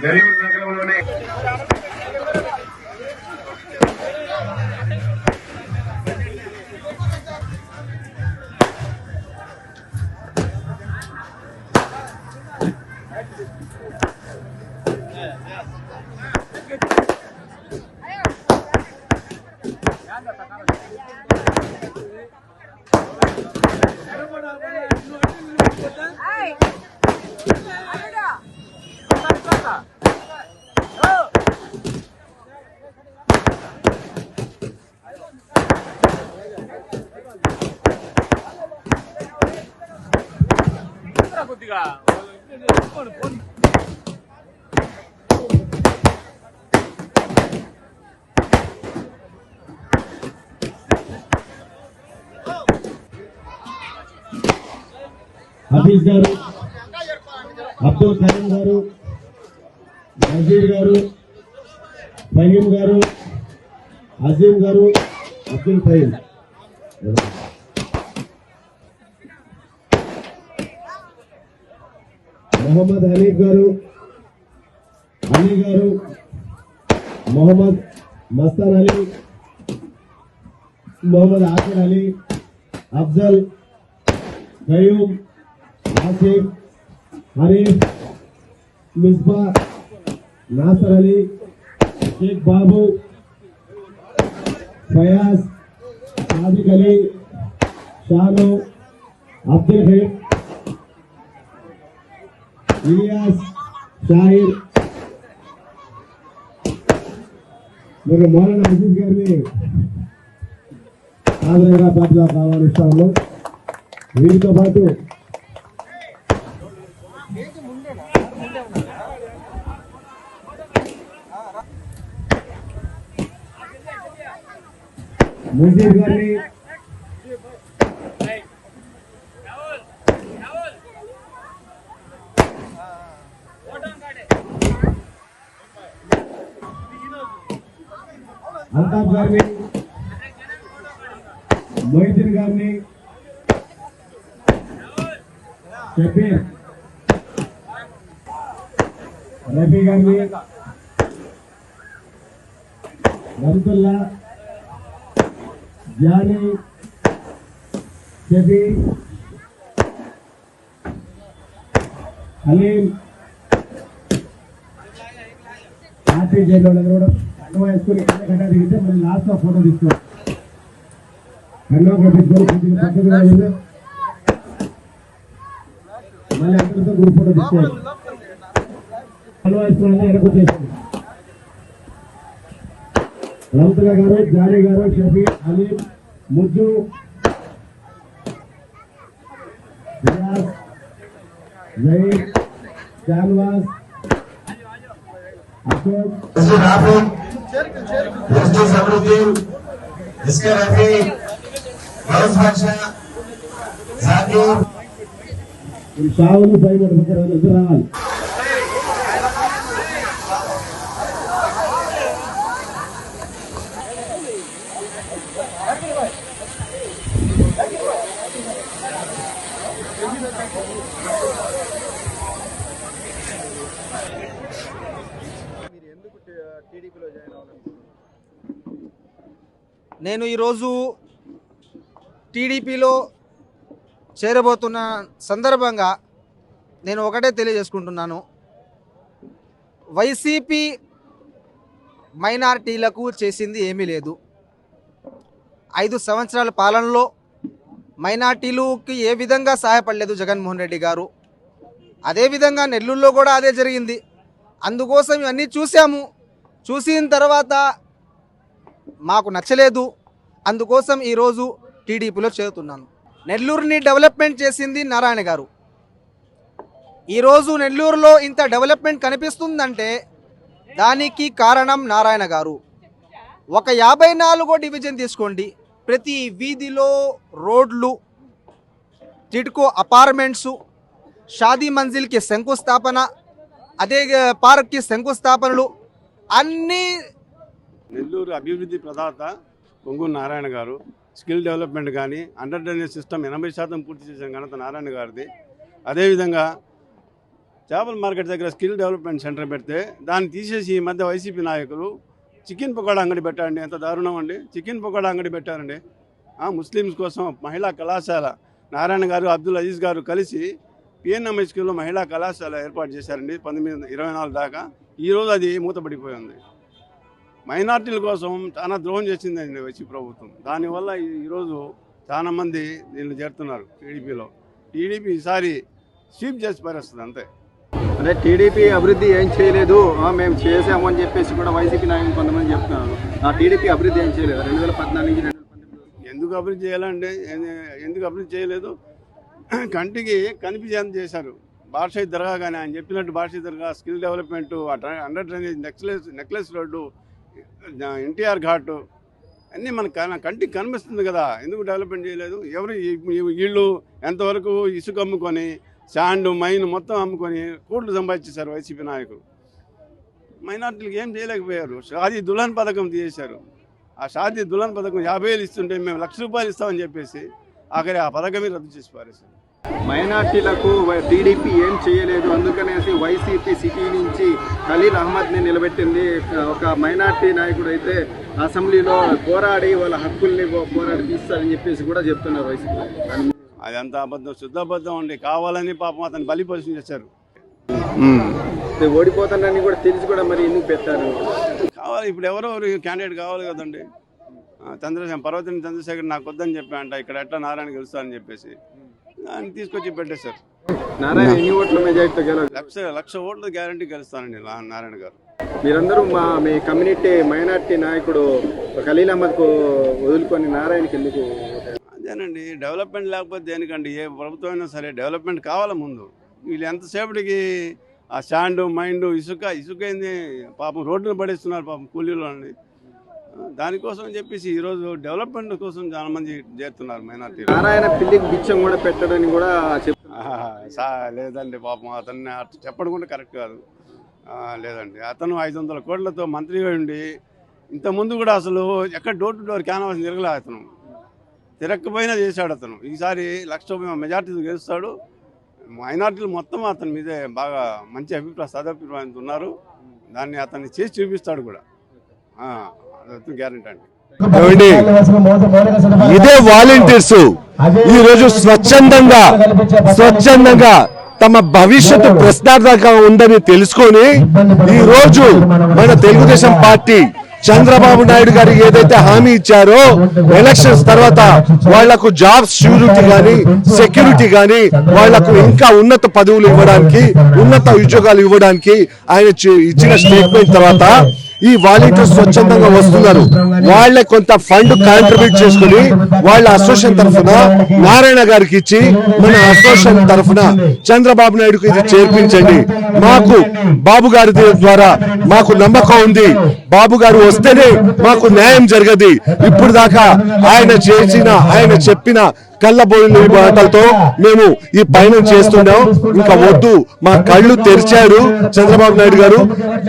నెల్లూరు నగరంలోనే హఫీజ్ గారు, అబ్దుల్ కరీం గారు, నజీర్ గారు, ఫహీం గారు, అజీం గారు, అబ్దుల్ ఫహీం, మొహమ్మద్ హనీఫ్ గారు, అలీ గారు, మొహమ్మద్ మస్తాన్ అలీ, మొహమ్మద్ ఆసిర్ అలీ, అఫ్జల్, కయూమ్, ఆసిఫ్, హరీఫ్, మిస్బా, నాసర్ అలీ, షేక్ బాబు, ఫయాజ్, సాదిక్ అలీ, షాను, అబ్దుల్ ఖైర్, ఇలియాస్, షాహిర్, మరి మౌలానా అజీజ్ గారిని ఆదరణగా పాటలో ఆహ్వానిస్తాము. వీరితో పాటు ముజీర్ గారిని, అల్తాఫ్ గారిని, మొయిద్దీన్ గారిని, షబీర్, రఫీ గారిని, రహమతుల్లా, జానీ, షఫీ, హలీం, పార్టీ చేయడం కూడా కన్ను వేసుకుని కన్నా దిగితే మళ్ళీ లాస్ట్ లో ఫోటో తీసుకోవాలి. కన్ను కట్టించుకొని కొద్దిగా పక్కగా వెళ్ళి మళ్ళీ అందరితో గ్రూప్ ఫోటో తీసుకోవాలి. కన్ను వేసుకుని వెనక వచ్చేసింది. రహమతుల్లా గారు, జానీ గారు, షఫీ, హలీం, ముజ్జు, రియాజ్, జయీద్, శాన్వాస్, అశోక్, షావులు భయపడి ఎదురు రావాలి. నేను ఈరోజు టీడీపీలో చేరబోతున్న సందర్భంగా నేను ఒకటే తెలియజేసుకుంటున్నాను. వైసీపీ మైనారిటీలకు చేసింది ఏమీ లేదు. 5 సంవత్సరాల పాలనలో మైనారిటీలకి ఏ విధంగా సహాయపడలేదు జగన్మోహన్ రెడ్డి గారు. అదేవిధంగా నెల్లూరులో కూడా అదే జరిగింది. అందుకోసం ఇవన్నీ చూసాము. చూసిన తర్వాత మాకు నచ్చలేదు. అందుకోసం ఈరోజు టీడీపీలో చేరుతున్నాను. నెల్లూరుని డెవలప్మెంట్ చేసింది నారాయణ గారు. ఈరోజు నెల్లూరులో ఇంత డెవలప్మెంట్ కనిపిస్తుందంటే దానికి కారణం నారాయణ గారు. ఒక 54వ డివిజన్ తీసుకోండి, ప్రతి వీధిలో రోడ్లు, టిడ్కో అపార్ట్మెంట్సు, షాదీ మంజిల్కి శంకుస్థాపన, అదే పార్క్కి శంకుస్థాపనలు అన్నీ. నెల్లూరు అభివృద్ధి ప్రదాత పొంగూరు నారాయణ గారు. స్కిల్ డెవలప్మెంట్ కానీ అండర్ డ్రైనేజ్ సిస్టమ్ 80% పూర్తి చేసిన ఘనత నారాయణ గారిది. అదేవిధంగా చేపల మార్కెట్ దగ్గర స్కిల్ డెవలప్మెంట్ సెంటర్ పెడితే దాన్ని తీసేసి ఈ మధ్య వైసీపీ నాయకులు చికెన్ పకోడా అంగడి పెట్టారండి. ఎంత దారుణం అండి, చికెన్ పకోడా అంగడి పెట్టారండి. ముస్లిమ్స్ కోసం మహిళా కళాశాల నారాయణ గారు అబ్దుల్ అజీజ్ గారు కలిసి పిఎన్ఎంఐ స్కూల్లో మహిళా కళాశాల ఏర్పాటు చేశారండి 1924 దాకా. ఈరోజు అది మూతపడిపోయింది. మైనార్టీల కోసం చాలా ద్రోహం చేసిందండి వైసీపీ ప్రభుత్వం. దానివల్ల ఈరోజు చాలామంది దీన్ని చేరుతున్నారు టీడీపీలో. టీడీపీ ఈసారి స్వీప్ చేసి పారేస్తుంది అంతే. అంటే టీడీపీ అభివృద్ధి ఏం చేయలేదు, మేము చేసాము అని చెప్పేసి కూడా వైసీపీ నాయకులు కొంతమంది చెప్తున్నారు. టీడీపీ అభివృద్ధి ఏం చేయలేదు 2014 నుంచి 2019. ఎందుకు అభివృద్ధి చేయాలండి? ఎందుకు అభివృద్ధి చేయలేదు? కంటికి కనిపించేంత చేశారు. బార్షాయి దర్గా కానీ ఆయన చెప్పినట్టు బార్షాయి దర్గా, skill development, under drainage, Necklace Road, NTR Ghat అన్నీ మన కంటికి కనిపిస్తుంది కదా. ఎందుకు డెవలప్మెంట్ చేయలేదు? ఎవరు వీళ్ళు ఎంతవరకు ఇసుక అమ్ముకొని శాండ్ మైన్ మొత్తం అమ్ముకొని కోట్లు సంపాదించేశారు వైసీపీ నాయకులు. మైనార్టీలకు ఏం చేయలేకపోయారు. షాదీ దుల్హన్ పథకం తీసేశారు. ఆ షాదీ దుల్హన్ పథకం 50,000 ఇస్తుంటే మేము ₹1,00,000 ఇస్తామని చెప్పేసి ఆఖరి ఆ పథకమే రద్దు చేసి పారేశారు. మైనార్టీలకు టీడీపీ ఏం చేయలేదు, అందుకనేసి వైసీపీ సిటీ నుంచి ఖలీల్ అహ్మద్ని నిలబెట్టింది. ఒక మైనార్టీ నాయకుడు అయితే అసెంబ్లీలో పోరాడి వాళ్ళ హక్కుల్ని పోరాడి తీస్తారని చెప్పేసి కూడా చెప్తున్నారు వైసీపీ. అదంతా అబద్ధం, శుద్ధబద్ధం అండి. కావాలని పాపం అతను బలిపశం చేశారు. ఓడిపోతానని కూడా తెలిసి కూడా మరి ఎందుకు పెట్టారు? కావాలి, ఇప్పుడు ఎవరెవరు క్యాండిడేట్ కావాలి కదండి. పర్వతిని చంద్రశేఖర్ నాకు వద్దని చెప్పాయంట, ఇక్కడ ఎట్లా నారాయణ గెలుస్తారని చెప్పేసి దాన్ని తీసుకొచ్చి పెట్టేశారు. నారాయణ ఎన్ని ఓట్ల మెజారిటీతో గెలవాలి? 1,00,000 ఓట్లు గ్యారంటీ గెలుస్తానండి నారాయణ గారు. మీరందరూ మీ కమ్యూనిటీ మైనార్టీ నాయకుడు ఖలీల్ అహ్మద్కు వదులుకొని నారాయణకి ఎందుకు? అదేనండి, డెవలప్మెంట్ లేకపోతే దేనికండి? ఏ ప్రభుత్వం అయినా సరే డెవలప్మెంట్ కావాలి ముందు. వీళ్ళు ఎంతసేపటికి ఆ శాండ్ మైండ్ ఇసుక ఏంది పాపం రోడ్డును పడేస్తున్నారు పాపం కూలీలు అండి. దానికోసం చెప్పేసి ఈరోజు డెవలప్మెంట్ కోసం చాలా మంది చేస్తున్నారు మైనార్టీ. నారాయణ పిల్లికి బిచ్చం కూడా పెట్టడని కూడా లేదండి పాపం అతన్ని చెప్పడం కూడా కరెక్ట్ కాదు. లేదండి, అతను 500 కోట్లతో మంత్రిగా ఉండి ఇంతకుముందు కూడా అసలు ఎక్కడ డోర్ టు డోర్ క్యాన్వాస్ తిరగలే. అతను తిరగకపోయినా చేశాడు. అతను ఈసారి 1,00,000 మెజార్టీతో గెలుస్తాడు. మైనార్టీలు మొత్తం అతని మీదే బాగా మంచి సదభిప్రాయంతో ఉన్నారు. దాన్ని అతన్ని చేసి చూపిస్తాడు కూడా, గ్యారెంటీ అండి. ఇదే వాలంటీర్స్ ఈ రోజు స్వచ్ఛందంగా తమ భవిష్యత్తు ప్రశ్నార్థకంగా ఉందని తెలుసుకొని ఈ రోజు మన తెలుగుదేశం పార్టీ చంద్రబాబు నాయుడు గారు ఏదైతే హామీ ఇచ్చారో ఎలక్షన్స్ తర్వాత వాళ్లకు జాబ్స్ షూరిటీ గానీ సెక్యూరిటీ గానీ వాళ్లకు ఇంకా ఉన్నత పదవులు ఇవ్వడానికి ఉన్నత ఉద్యోగాలు ఇవ్వడానికి ఆయన ఇచ్చిన స్టేట్మెంట్ తర్వాత ఈ వాలంటీర్స్ స్వచ్ఛందంగా వస్తున్నారు. వాళ్లే కొంత ఫండ్ కాంట్రిబ్యూట్ చేసుకుని వాళ్ళ అసోసియేషన్ తరఫున నారాయణ గారికి ఇచ్చి మన అసోసియేషన్ తరఫున చంద్రబాబు నాయుడుకు ఇది చేర్పించండి. మాకు బాబు గారి ద్వారా మాకు నమ్మకం ఉంది. బాబు గారు వస్తేనే మాకు న్యాయం జరగదు. ఇప్పుడు దాకా ఆయన చెప్పిన కళ్ళబోయిన మాటలతో మేము ఈ పయనం చేస్తున్నాం. ఇంకా వద్దు, మా కళ్ళు తెరిచాడు చంద్రబాబు నాయుడు గారు.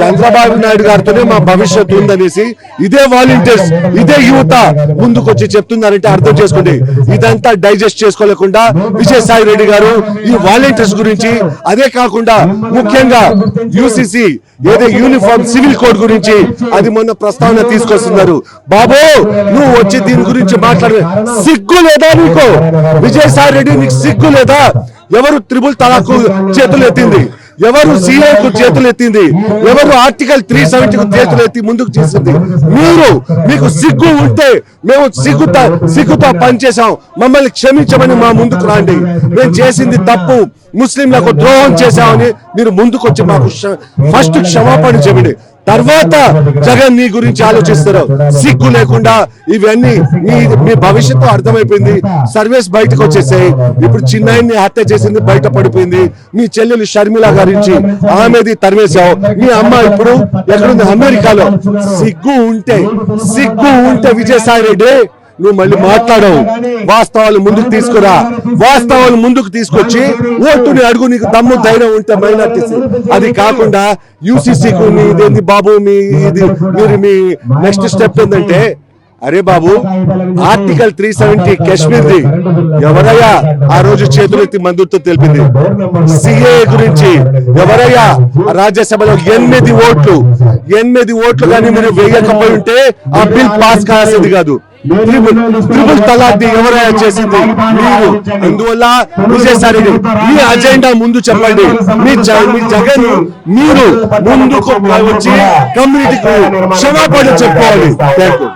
చంద్రబాబు నాయుడు గారితోనే మా భవిష్యత్తు ఉందనేసి ఇదే వాలంటీర్స్ ఇదే యువత ముందుకొచ్చి చెప్తున్నారంటే అర్థం చేసుకోండి. ఇదంతా డైజెస్ట్ చేసుకోలేకుండా విజయసాయి రెడ్డి గారు ఈ వాలంటీర్స్ గురించి, అదే కాకుండా ముఖ్యంగా యూసీసీ ఏదో యూనిఫామ్ సివిల్ కోడ్ గురించి అది మొన్న ప్రస్తావన తీసుకొస్తున్నారు. బాబు నువ్వు వచ్చి దీని గురించి మాట్లాడే సిగ్గు లేదా నీకు? విజయసాయి రెడ్డి నీకు సిగ్గు లేదా? ఎవరు త్రిబుల్ తలాక్ చేతులు ఎత్తింది? ఎవరు సీఏకు చేతులు ఎత్తింది? ఎవరు ఆర్టికల్ 370 చేతులు ఎత్తి ముందుకు చేసింది? మీకు సిగ్గు ఉంటే మేము సిగ్గుతో పనిచేసాం, మమ్మల్ని క్షమించమని మా ముందుకు రండి. మేము చేసింది తప్పు, ముస్లింలకు ద్రోహం చేశామని మీరు ముందుకొచ్చి మాకు ఫస్ట్ క్షమాపణ చెప్పండి. తర్వాత జగన్ నీ గురించి ఆలోచిస్తారు. సిగ్గు లేకుండా ఇవన్నీ మీ భవిష్యత్తు అర్థమైపోయింది. సర్వేస్ బయటకు వచ్చేసాయి. ఇప్పుడు చిన్నాయిని హత్య చేసింది బయట పడిపోయింది. మీ చెల్లెలు షర్మిల గారించి ఆమెది తరివేశావు. మీ అమ్మ ఇప్పుడు ఎక్కడుంది? అమెరికాలో. సిగ్గు ఉంటే విజయసాయి రెడ్డి నువ్వు మళ్ళీ మాట్లాడవు. వాస్తవాలు ముందుకు తీసుకురా. వాస్తవాలు ముందుకు తీసుకొచ్చి ఓటుని అడుగు. నీకు దమ్ము ధైర్యం ఉంటే మైనార్టీస్. అది కాకుండా యూసీసీకు ఇదేంది బాబు మీ నెక్స్ట్ స్టెప్ ఏంటంటే అరే బాబు, ఆర్టికల్ 370 కాశ్మీర్ది ఎవరయ్యా ఆ రోజు చేతులెత్తి మందుతో తెలిపింది? సిఏ గురించి ఎవరయ్యా రాజ్యసభలో 8 ఓట్లు కానీ మీరు వేయకపోయి ఉంటే ఆ బిల్ పాస్ కాసేది కాదు. ట్రిపుల్ తలాక్ ఎవరైనా చేసింది మీరు. అందువల్ల విజయసాయి ఈ అజెండా ముందు చెప్పండి. మీ జగన్ మీరు ముందుకు వచ్చి కమ్యూనిటీకి క్షమాపణ చెప్పుకోవాలి. Thank you.